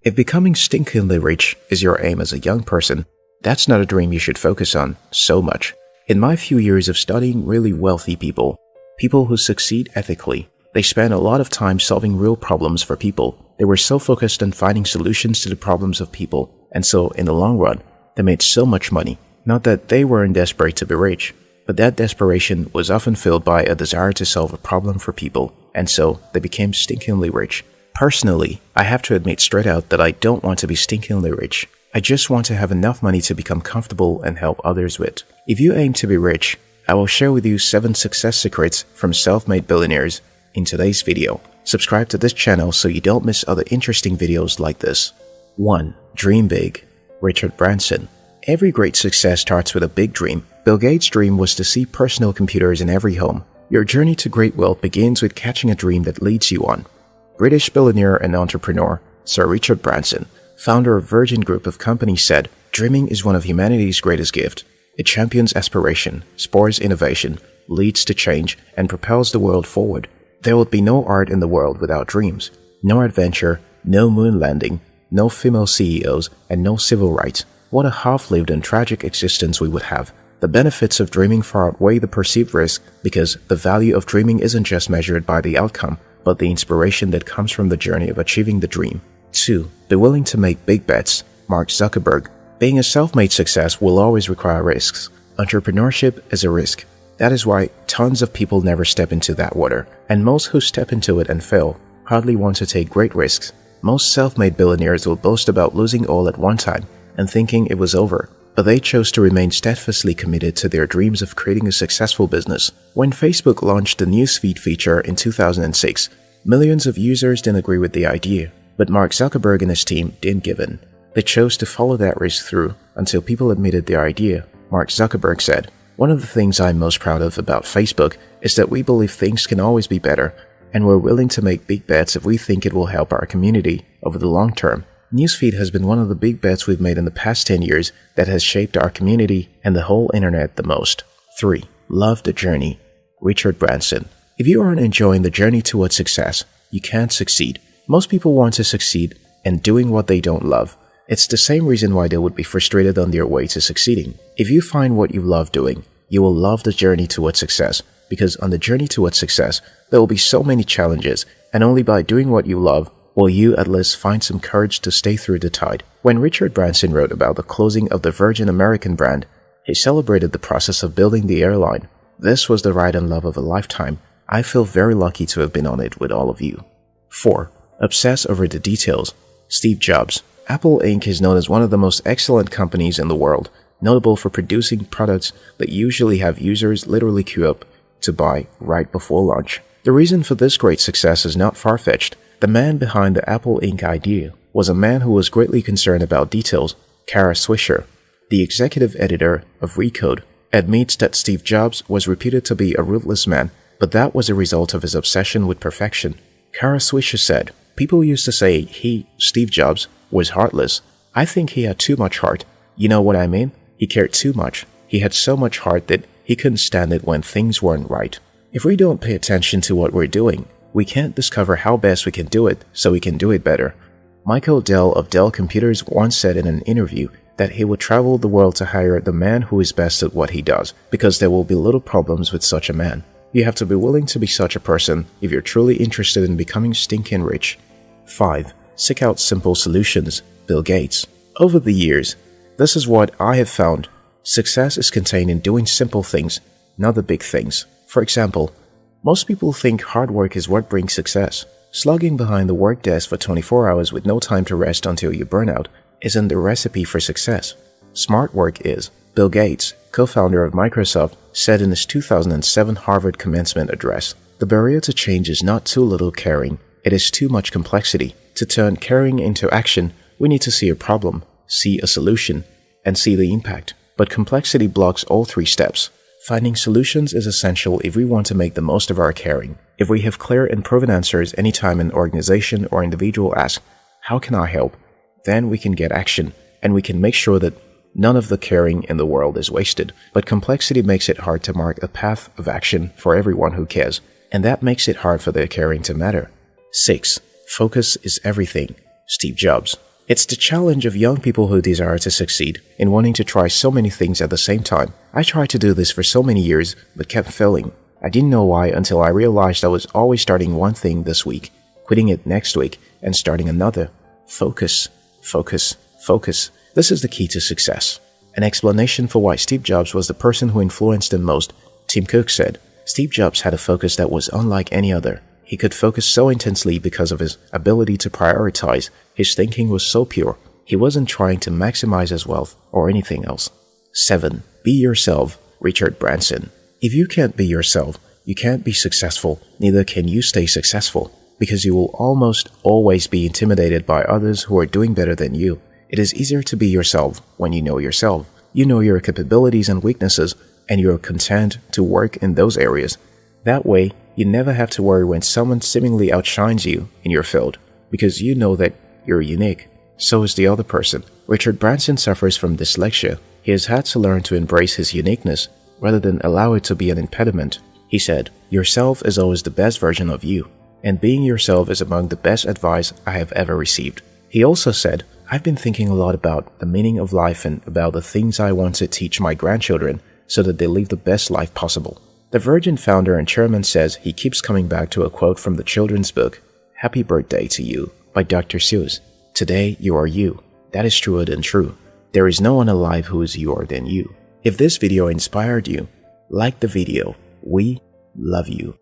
If becoming stinkingly rich is your aim as a young person, that's not a dream you should focus on so much. In my few years of studying really wealthy people who succeed ethically, they spend a lot of time solving real problems for people. They were so focused on finding solutions to the problems of people, and so in the long run, they made so much money. Not that they weren't desperate to be rich, but that desperation was often filled by a desire to solve a problem for people, and so they became stinkingly rich. Personally, I have to admit straight out that I don't want to be stinkingly rich. I just want to have enough money to become comfortable and help others with. If you aim to be rich, I will share with you 7 success secrets from self-made billionaires in today's video. Subscribe to this channel so you don't miss other interesting videos like this. 1. Dream big. Richard Branson. Every great success starts with a big dream. Bill Gates' dream was to see personal computers in every home. Your journey to great wealth begins with catching a dream that leads you on. British billionaire and entrepreneur Sir Richard Branson, founder of Virgin Group of Companies, said, "Dreaming is one of humanity's greatest gifts. It champions aspiration, spurs innovation, leads to change, and propels the world forward. There would be no art in the world without dreams. No adventure, no moon landing, no female CEOs, and no civil rights. What a half-lived and tragic existence we would have. The benefits of dreaming far outweigh the perceived risk because the value of dreaming isn't just measured by the outcome, but the inspiration that comes from the journey of achieving the dream." 2. Be willing to make big bets. Mark Zuckerberg. Being a self-made success will always require risks. Entrepreneurship is a risk. That is why tons of people never step into that water, and most who step into it and fail hardly want to take great risks. Most self-made billionaires will boast about losing all at one time and thinking it was over, but they chose to remain steadfastly committed to their dreams of creating a successful business. When Facebook launched the newsfeed feature in 2006, millions of users didn't agree with the idea, but Mark Zuckerberg and his team didn't give in. They chose to follow that risk through until people admitted their idea. Mark Zuckerberg said, "One of the things I'm most proud of about Facebook is that we believe things can always be better, and we're willing to make big bets if we think it will help our community over the long term." Newsfeed has been one of the big bets we've made in the past 10 years that has shaped our community and the whole internet the most. 3. Love the journey. Richard Branson. If you aren't enjoying the journey towards success, you can't succeed. Most people want to succeed and doing what they don't love. It's the same reason why they would be frustrated on their way to succeeding. If you find what you love doing, you will love the journey towards success, because on the journey towards success, there will be so many challenges, and only by doing what you love will you at least find some courage to stay through the tide. When Richard Branson wrote about the closing of the Virgin American brand, he celebrated the process of building the airline. "This was the ride and love of a lifetime. I feel very lucky to have been on it with all of you." 4. Obsess over the details. Steve Jobs. Apple Inc. is known as one of the most excellent companies in the world, notable for producing products that usually have users literally queue up to buy right before launch. The reason for this great success is not far-fetched. The man behind the Apple Inc. idea was a man who was greatly concerned about details. Kara Swisher, the executive editor of Recode, admits that Steve Jobs was reputed to be a ruthless man, but that was a result of his obsession with perfection. Kara Swisher said, "People used to say he, Steve Jobs, was heartless. I think he had too much heart. You know what I mean? He cared too much. He had so much heart that he couldn't stand it when things weren't right. If we don't pay attention to what we're doing, we can't discover how best we can do it so we can do it better." Michael Dell of Dell Computers once said in an interview that he would travel the world to hire the man who is best at what he does, because there will be little problems with such a man. You have to be willing to be such a person if you're truly interested in becoming stinking rich. 5. Seek out simple solutions. Bill Gates. Over the years, this is what I have found. Success is contained in doing simple things, not the big things. For example, most people think hard work is what brings success. Slugging behind the work desk for 24 hours with no time to rest until you burn out isn't the recipe for success. Smart work is. Bill Gates, co-founder of Microsoft, said in his 2007 Harvard commencement address, "The barrier to change is not too little caring, it is too much complexity. To turn caring into action, we need to see a problem, see a solution, and see the impact. But complexity blocks all 3 steps. Finding solutions is essential if we want to make the most of our caring. If we have clear and proven answers anytime an organization or individual asks, 'How can I help?' then we can get action, and we can make sure that none of the caring in the world is wasted. But complexity makes it hard to mark a path of action for everyone who cares, and that makes it hard for their caring to matter. 6. Focus is everything. Steve Jobs. It's the challenge of young people who desire to succeed in wanting to try so many things at the same time. I tried to do this for so many years, but kept failing. I didn't know why until I realized I was always starting one thing this week, quitting it next week, and starting another. Focus, focus, focus. This is the key to success. An explanation for why Steve Jobs was the person who influenced him most. Tim Cook said, Steve Jobs had a focus that was unlike any other. He could focus so intensely because of his ability to prioritize. His thinking was so pure. He wasn't trying to maximize his wealth or anything else. 7. Be yourself. Richard Branson. If you can't be yourself, you can't be successful. Neither can you stay successful, because you will almost always be intimidated by others who are doing better than you. It is easier to be yourself when you know yourself. You know your capabilities and weaknesses, and you're content to work in those areas. That way, you never have to worry when someone seemingly outshines you in your field, because you know that you're unique. So is the other person. Richard Branson suffers from dyslexia. He has had to learn to embrace his uniqueness rather than allow it to be an impediment. He said, yourself is always the best version of you, and being yourself is among the best advice I have ever received. He also said, I've been thinking a lot about the meaning of life and about the things I want to teach my grandchildren so that they live the best life possible. The Virgin founder and chairman says he keeps coming back to a quote from the children's book, Happy Birthday to You by Dr. Seuss. Today you are you. That is truer than true. There is no one alive who is youer than you. If this video inspired you, like the video. We love you.